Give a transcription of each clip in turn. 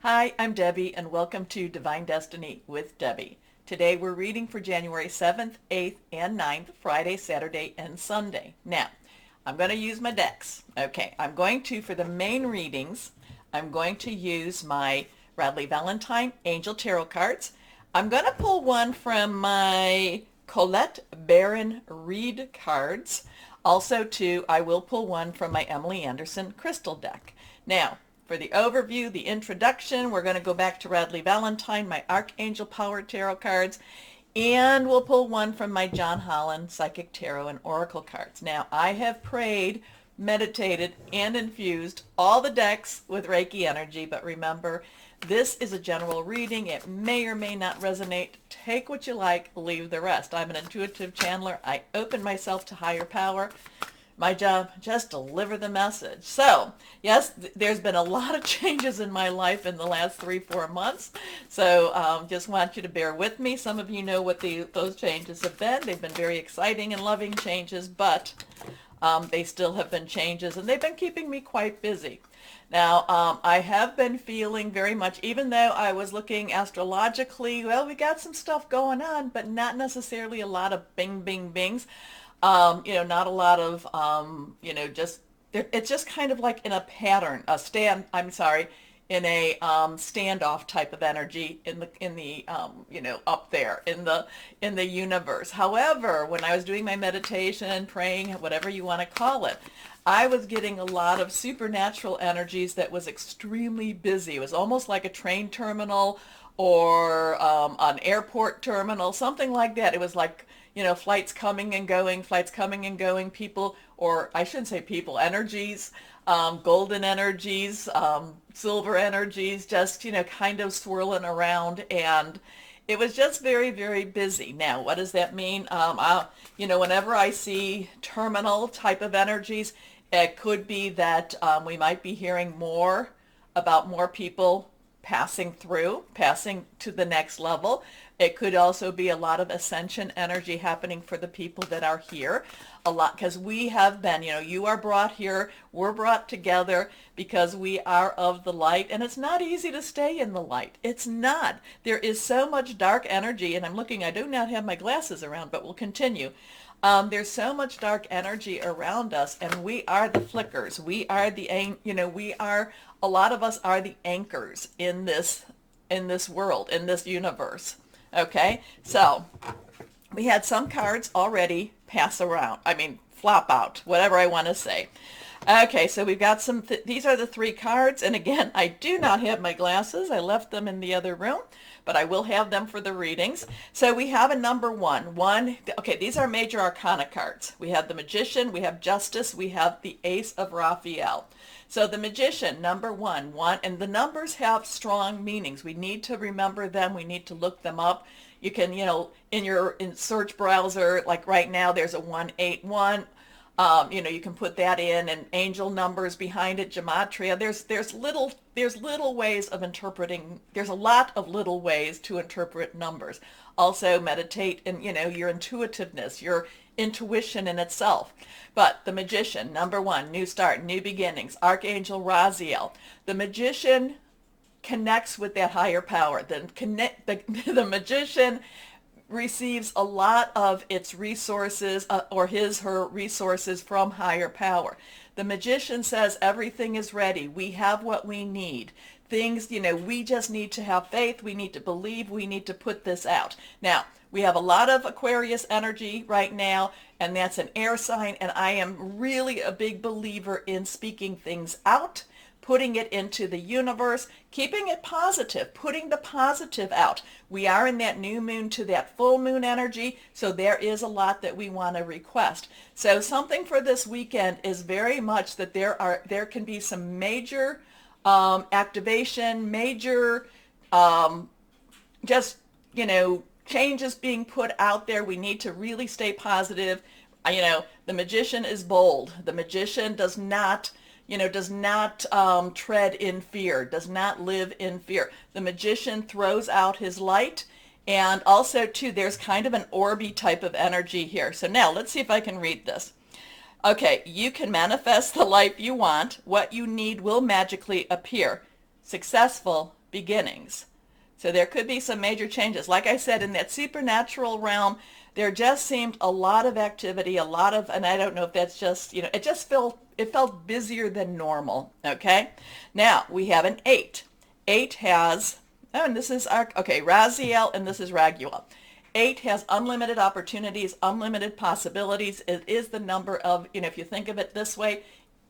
Hi, I'm Debbie, and welcome to Divine Destiny with Debbie. Today we're reading for January 7th, 8th, and 9th, Friday, Saturday, and Sunday. Now, I'm going to use my decks. Okay, for the main readings, I'm going to use my Radley Valentine Angel Tarot cards. I'm going to pull one from my Colette Baron Reed cards. Also, too, I will pull one from my Emily Anderson crystal deck. Now, for the overview, the introduction, we're going to go back to Radley Valentine, my Archangel Power Tarot cards, and we'll pull one from my John Holland Psychic Tarot and Oracle cards. Now, I have prayed, meditated, and infused all the decks with Reiki energy, but remember, this is a general reading. It may or may not resonate. Take what you like, leave the rest. I'm an intuitive channeler. I open myself to higher power. My job, just deliver the message. So, yes, there's been a lot of changes in my life in the last 3-4 months. So, just want you to bear with me. Some of you know what those changes have been. They've been very exciting and loving changes, but they still have been changes, and they've been keeping me quite busy. Now, I have been feeling very much, even though I was looking astrologically, well, we got some stuff going on, but not necessarily a lot of bing, bing, bings. Not a lot of, it's just kind of like in a pattern, in a standoff type of energy up there in the universe. However, when I was doing my meditation, praying, whatever you want to call it, I was getting a lot of supernatural energies that was extremely busy. It was almost like a train terminal or an airport terminal, something like that. It was like, flights coming and going, people, or I shouldn't say people, energies, golden energies, silver energies, just, kind of swirling around. And it was just very, very busy. Now, what does that mean? Whenever I see terminal type of energies, it could be that we might be hearing more about more people passing to the next level. It could also be a lot of ascension energy happening for the people that are here. A lot, because we have been, you are brought here, we're brought together because we are of the light, and it's not easy to stay in the light. It's not. There is so much dark energy, and I do not have my glasses around, but we'll continue. There's so much dark energy around us, and we are the flickers. A lot of us are the anchors in this world, in this universe. Okay, so we had some cards already flop out, whatever I want to say. Okay, so we've got these are the 3 cards, and again, I do not have my glasses. I left them in the other room, but I will have them for the readings. So we have a number 1. Okay, these are major arcana cards. We have the Magician, we have Justice, we have the Ace of Raphael. So the Magician, number 1, and the numbers have strong meanings. We need to remember them. We need to look them up. You can, in search browser, like right now, there's a 181. You can put that in, and angel numbers behind it, gematria. There's little ways of interpreting. There's a lot of little ways to interpret numbers. Also meditate in, your intuitiveness, your intuition in itself. But the Magician, number 1, new start, new beginnings, Archangel Raziel. The Magician connects with that higher power. The Magician receives a lot of its resources or her resources from higher power. The Magician says everything is ready. We have what we need. Things, we just need to have faith. We need to believe. We need to put this out. Now, we have a lot of Aquarius energy right now, and that's an air sign, and I am really a big believer in speaking things out, putting it into the universe, keeping it positive, putting the positive out. We are in that new moon to that full moon energy, so there is a lot that we want to request. So something for this weekend is very much that there can be some major activation, major changes being put out there. We need to really stay positive. The Magician is bold. The Magician does not tread in fear, does not live in fear. The Magician throws out his light, and also, too, there's kind of an orby type of energy here. So now, let's see if I can read this. Okay, you can manifest the life you want. What you need will magically appear. Successful, beginnings. So there could be some major changes. Like I said, in that supernatural realm, there just seemed a lot of activity, a lot of, and I don't know if that's just, it felt busier than normal, okay? Now, we have an 8. 8 has, oh, and this is our, okay, Raziel, and this is Raguel. 8 has unlimited opportunities, unlimited possibilities. It is the number of, if you think of it this way,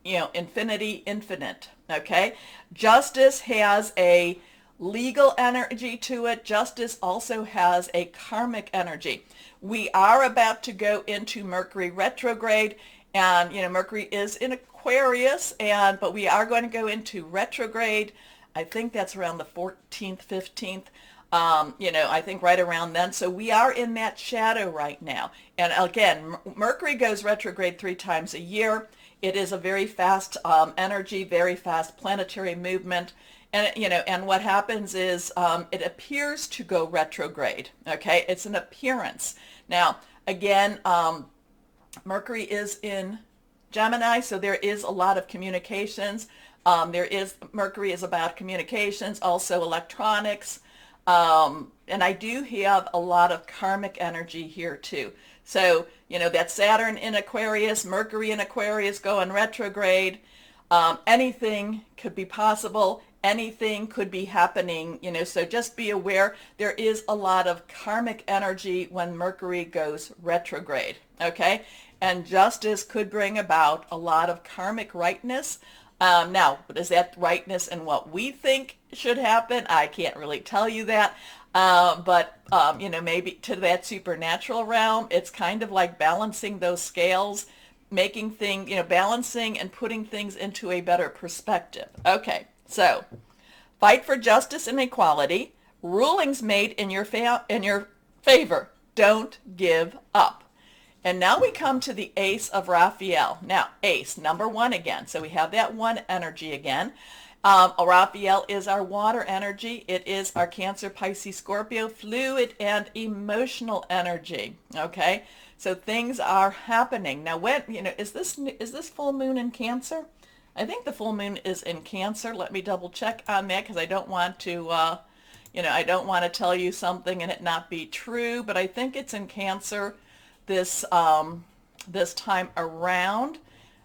infinity, infinite, okay? Justice has a legal energy to it. Justice also has a karmic energy. We are about to go into Mercury retrograde, and Mercury is in Aquarius, but we are going to go into retrograde. I think that's around the 14th, 15th. I think right around then. So we are in that shadow right now. And again, Mercury goes retrograde 3 times a year. It is a very fast energy, very fast planetary movement. And, and what happens is it appears to go retrograde, okay? It's an appearance. Now, again, Mercury is in Gemini, so there is a lot of communications. Mercury is about communications, also electronics. And I do have a lot of karmic energy here too. So, that Saturn in Aquarius, Mercury in Aquarius going retrograde, anything could be possible. Anything could be happening, so just be aware there is a lot of karmic energy when Mercury goes retrograde, okay? And justice could bring about a lot of karmic rightness. Now, is that rightness in what we think should happen? I can't really tell you that. But maybe to that supernatural realm, it's kind of like balancing those scales, making things, balancing and putting things into a better perspective. Okay. So, fight for justice and equality. Rulings made in your favor. Don't give up. And now we come to the Ace of Raphael. Now, Ace, number 1 again. So we have that 1 energy again. Raphael is our water energy. It is our Cancer, Pisces, Scorpio, fluid and emotional energy. Okay, so things are happening. Now, when is this full moon in Cancer? I think the full moon is in Cancer. Let me double check on that because I don't want to, I don't want to tell you something and it not be true. But I think it's in Cancer this time around.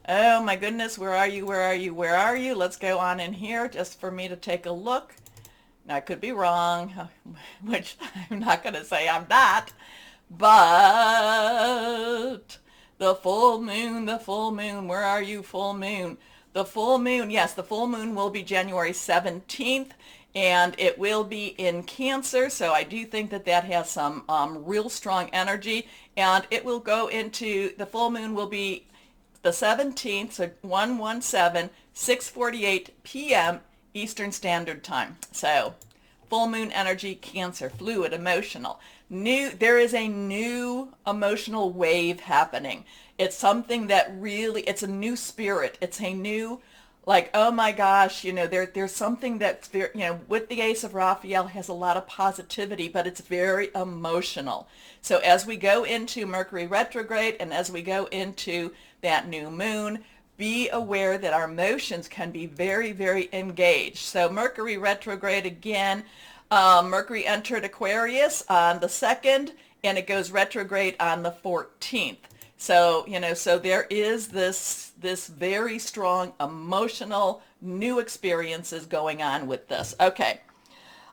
Oh my goodness, where are you? Where are you? Where are you? Let's go on in here just for me to take a look. Now I could be wrong, which I'm not going to say I'm not. But the full moon, where are you, full moon? The full moon, yes, the full moon will be January 17th, and it will be in Cancer, so I do think that that has some real strong energy, and it will go into, the full moon will be the 17th, so 117, 6:48 p.m. Eastern Standard Time. So, full moon energy, Cancer, fluid, emotional. There is a new emotional wave happening. It's something that really, it's a new spirit. It's a new, like, oh my gosh, there's something that's very, with the Ace of Raphael has a lot of positivity, but it's very emotional. So as we go into Mercury retrograde and as we go into that new moon, be aware that our emotions can be very, very engaged. So Mercury retrograde again, Mercury entered Aquarius on the 2nd, and it goes retrograde on the 14th. So, so there is this very strong emotional new experiences going on with this. Okay.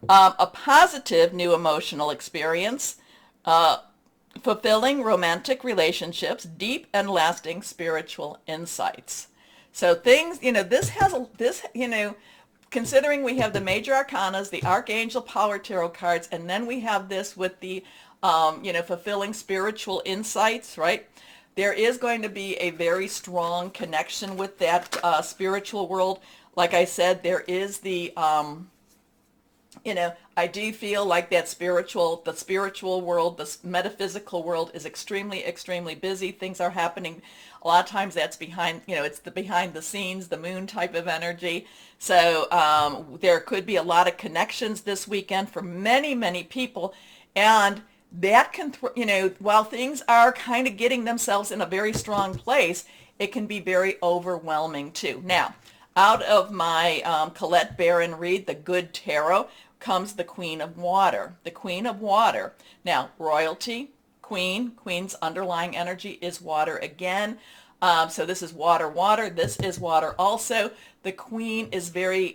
A positive new emotional experience, fulfilling romantic relationships, deep and lasting spiritual insights. So things, considering we have the major arcanas, the Archangel Power Tarot cards, and then we have this with the, fulfilling spiritual insights, right? There is going to be a very strong connection with that spiritual world. Like I said, there is the, I do feel like the spiritual world, the metaphysical world is extremely, extremely busy. Things are happening. A lot of times that's behind, it's the behind the scenes, the moon type of energy. So there could be a lot of connections this weekend for many, many people. And that can, while things are kind of getting themselves in a very strong place, it can be very overwhelming too. Now, Out of my Colette Baron read, The Good Tarot, comes the Queen of Water. The Queen of Water. Now, royalty, queen. Queen's underlying energy is water again. So this is water, water. This is water also. The queen is very,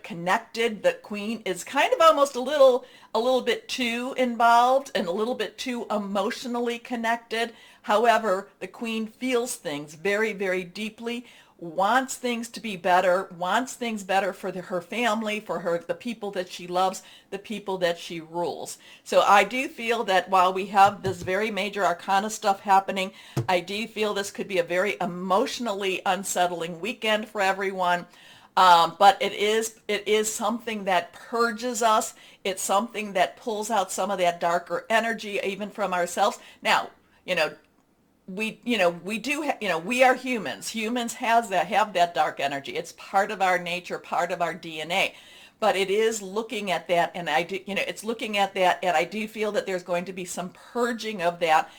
connected. The queen is kind of almost a little bit too involved and a little bit too emotionally connected. However, the queen feels things very, very deeply, wants things to be better, wants things better for her family, for the people that she loves, the people that she rules. So I do feel that while we have this very major arcana stuff happening, I do feel this could be a very emotionally unsettling weekend for everyone. But it is something that purges us. It's something that pulls out some of that darker energy even from ourselves. Now, we are humans. Humans have that dark energy. It's part of our nature, part of our DNA. But it is looking at that, and it's looking at that, and I do feel that there's going to be some purging of that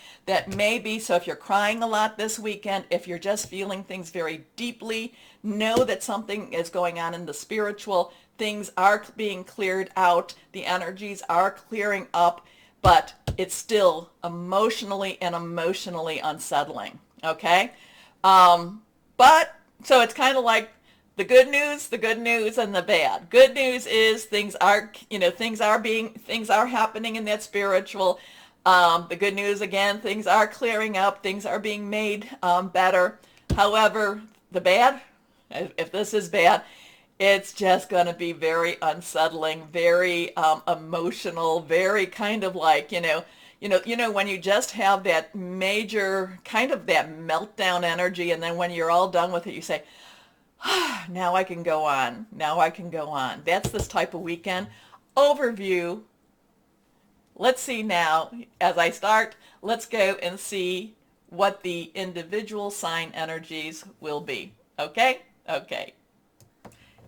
maybe. So if you're crying a lot this weekend, if you're just feeling things very deeply, know that something is going on in the spiritual. Things are being cleared out. The energies are clearing up, but it's still emotionally unsettling. Okay. But so it's kind of like the good news, and the bad. Good news is things are happening in that spiritual. The good news, again, things are clearing up, things are being made better. However, the bad, if this is bad, it's just going to be very unsettling, very emotional, very kind of like, when you just have that major kind of that meltdown energy, and then when you're all done with it, you say, now I can go on. Now I can go on. That's this type of weekend. Overview. Let's see now, as I start, let's go and see what the individual sign energies will be. Okay? Okay.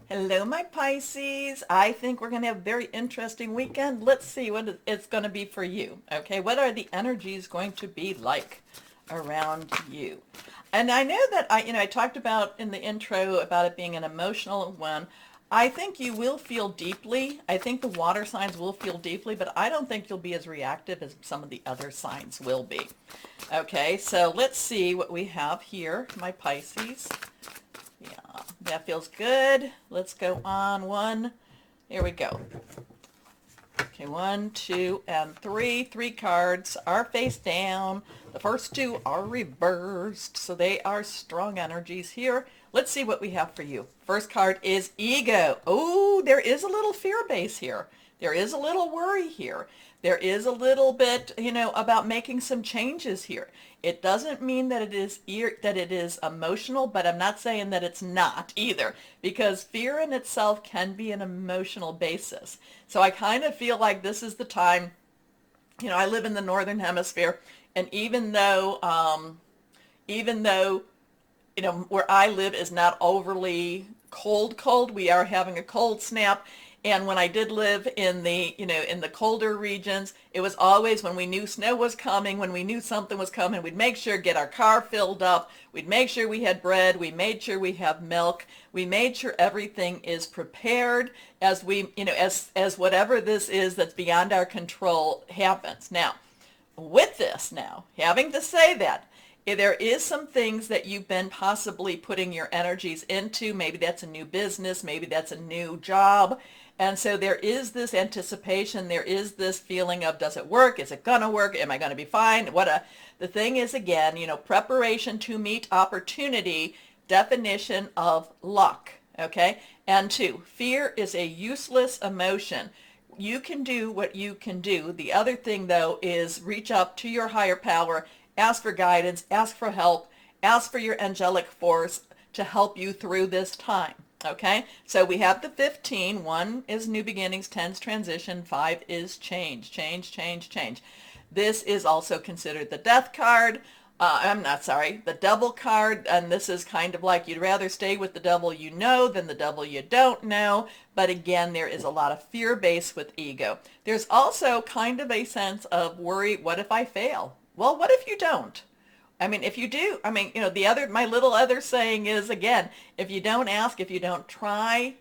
Hello, my Pisces. I think we're going to have a very interesting weekend. Let's see what it's going to be for you. Okay, what are the energies going to be like around you? And I know that I talked about in the intro about it being an emotional one. I think you will feel deeply. I think the water signs will feel deeply, but I don't think you'll be as reactive as some of the other signs will be. Okay, so let's see what we have here, my Pisces. Yeah, that feels good. Let's go on one. Here we go. Okay, 1, 2, and 3. 3 cards are face down. The first 2 are reversed, so they are strong energies here. Let's see what we have for you. First card is ego. Oh, there is a little fear base here. There is a little worry here. There is a little bit, about making some changes here. It doesn't mean that it is emotional, but I'm not saying that it's not either, because fear in itself can be an emotional basis. So I kind of feel like this is the time, I live in the northern hemisphere, and even though where I live is not overly cold, we are having a cold snap. And when I did live in the colder regions, it was always when we knew snow was coming, when we knew something was coming, we'd make sure get our car filled up. We'd make sure we had bread. We made sure we have milk. We made sure everything is prepared as as whatever this is that's beyond our control happens. Now, with this now, having to say that, there is some things that you've been possibly putting your energies into. Maybe that's a new business. Maybe that's a new job. And so there is this anticipation. There is this feeling of, does it work? Is it going to work? Am I going to be fine? The thing is, again, preparation to meet opportunity, definition of luck. Okay. And 2, fear is a useless emotion. You can do what you can do. The other thing, though, is reach up to your higher power. Ask for guidance, ask for help, ask for your angelic force to help you through this time, okay? So we have the 15. 1 is new beginnings, 10 is transition, 5 is change. This is also considered the death card. The devil card, and this is kind of like you'd rather stay with the devil you know than the devil you don't know. But again, there is a lot of fear based with ego. There's also kind of a sense of worry, what if I fail? Well, what if you don't? I mean, if you do, I mean, my little other saying is, again, if you don't ask, if you don't try,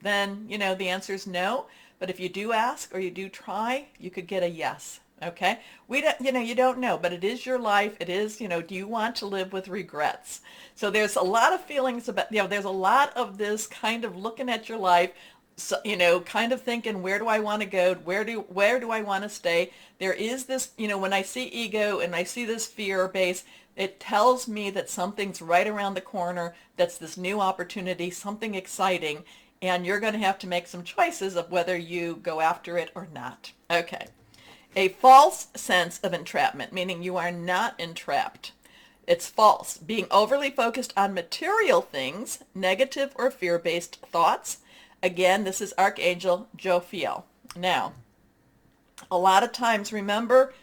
then, the answer is no. But if you do ask or you do try, you could get a yes. Okay? We don't, you don't know, but it is your life. It is, do you want to live with regrets? So there's a lot of feelings about, there's a lot of this kind of looking at your life, so, kind of thinking, where do I want to go? Where do I want to stay? There is this, when I see ego and I see this fear base, it tells me that something's right around the corner. That's this new opportunity, something exciting, and you're going to have to make some choices of whether you go after it or not. Okay. A false sense of entrapment, meaning you are not entrapped. It's false. Being overly focused on material things, negative or fear-based thoughts. Again, this is Archangel Jophiel. Now, a lot of times, remember,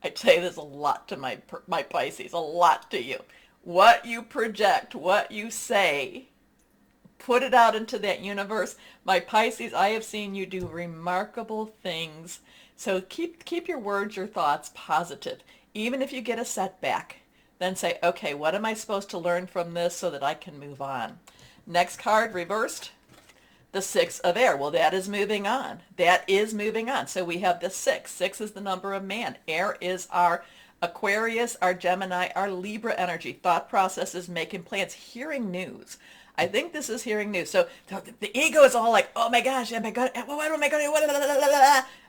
I say this a lot to my Pisces, a lot to you. What you project, what you say, put it out into that universe. My Pisces, I have seen you do remarkable things. So keep your words, your thoughts positive. Even if you get a setback, then say, okay, what am I supposed to learn from this so that I can move on? Next card, reversed. The Six of Air. Well, that is moving on. That is moving on. So we have the six. Six is the number of man. Air is our Aquarius, our Gemini, our Libra energy. Thought processes, making plans, hearing news. I think this is hearing news. So the ego is all like, oh my gosh, what am I going to,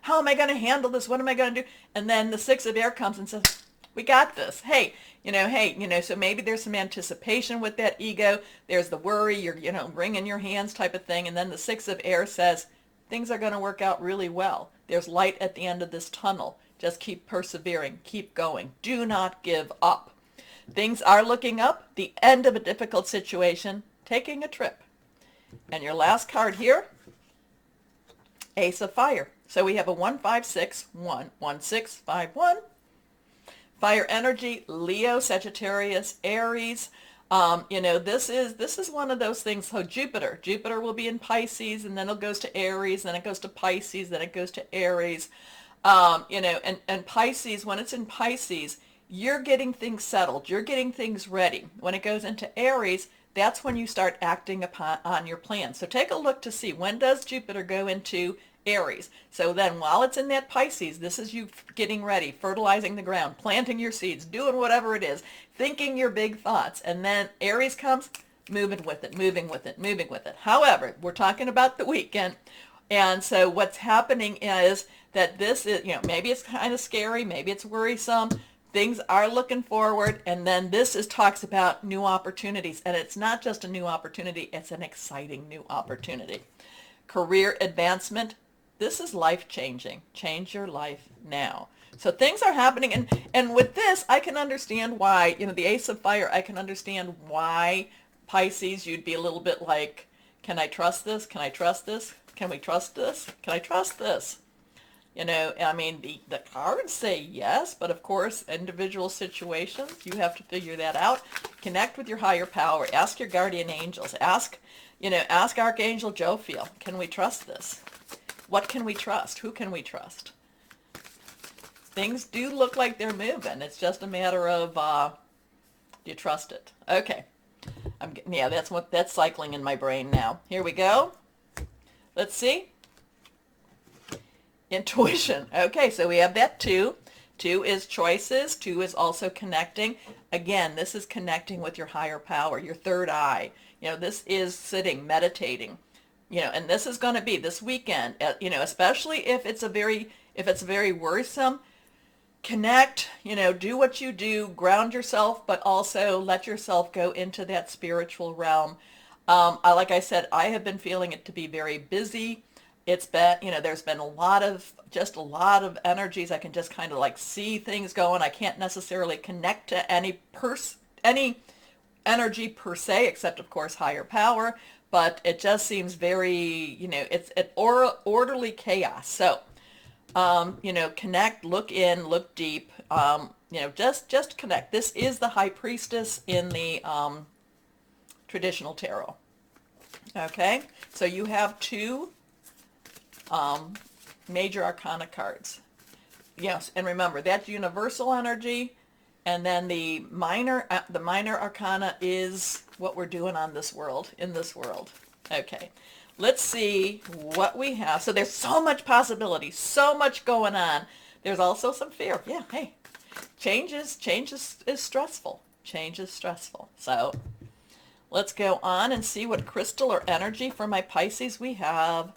how am I going to handle this? What am I going to do? And then the Six of Air comes and says, we got this. Hey, so maybe there's some anticipation with that ego. There's the worry, you're, wringing your hands type of thing. And then the Six of Air says, things are going to work out really well. There's light at the end of this tunnel. Just keep persevering. Keep going. Do not give up. Things are looking up. The end of a difficult situation. Taking a trip. And your last card here, Ace of Fire. So we have a 1-5-6-1, 1-6-5-1. Fire energy, Leo, Sagittarius, Aries. This is one of those things. So Jupiter will be in Pisces, and then it goes to Aries, then it goes to Pisces, then it goes to Aries. And Pisces, when it's in Pisces, you're getting things settled. You're getting things ready. When it goes into Aries, that's when you start acting on your plan. So take a look to see, when does Jupiter go into Aries? So then while it's in that Pisces, this is you getting ready, fertilizing the ground, planting your seeds, doing whatever it is, thinking your big thoughts. And then Aries comes, moving with it. However, we're talking about the weekend. And so what's happening is that this is, maybe it's kind of scary, maybe it's worrisome. Things are looking forward, and then talks about new opportunities, and it's not just a new opportunity, it's an exciting new opportunity. Career advancement, this is life-changing. Change your life now. So things are happening, and with this, I can understand why, the Ace of Fire, I can understand why Pisces, you'd be a little bit like, can I trust this? Can I trust this? Can we trust this? Can I trust this? The cards say yes, but of course, individual situations, you have to figure that out. Connect with your higher power. Ask your guardian angels. Ask Archangel Jophiel, can we trust this? What can we trust? Who can we trust? Things do look like they're moving. It's just a matter of, do you trust it? Okay. That's cycling in my brain now. Here we go. Let's see. Intuition. Okay, so we have that 2. 2 is choices. 2 is also connecting. Again, this is connecting with your higher power, your third eye. This is sitting, meditating. And this is going to be this weekend, especially if it's very worrisome. Connect, do what you do, ground yourself, but also let yourself go into that spiritual realm. Like I said, I have been feeling it to be very busy. It's been, there's been a lot of energies. I can just kind of like see things going. I can't necessarily connect to any energy per se, except of course higher power, but it just seems very, it's an orderly chaos. So, connect, look in, look deep, just connect. This is the High Priestess in the traditional tarot. Okay, so you have 2 major arcana cards. Yes, and remember, that's universal energy. And then the minor arcana is what we're doing on this world, in this world. Okay, let's see what we have. So there's so much possibility, so much going on. There's also some fear. Yeah, hey, change is stressful. Change is stressful. So let's go on and see what crystal or energy for my Pisces we have.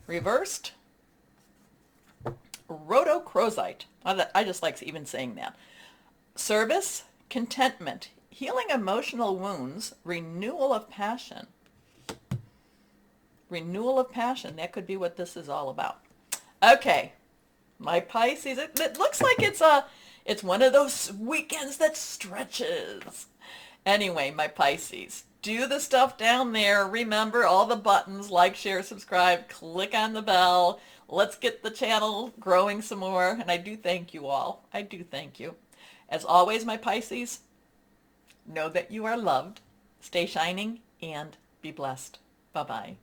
Reversed rhodochrosite. I just like even saying that. Service, contentment, healing emotional wounds, renewal of passion. Renewal of passion. That could be what this is all about. Okay, my Pisces. It looks like it's one of those weekends that stretches. Anyway, my Pisces, do the stuff down there. Remember all the buttons, like, share, subscribe, click on the bell. Let's get the channel growing some more. And I do thank you all. I do thank you. As always, my Pisces, know that you are loved. Stay shining and be blessed. Bye-bye.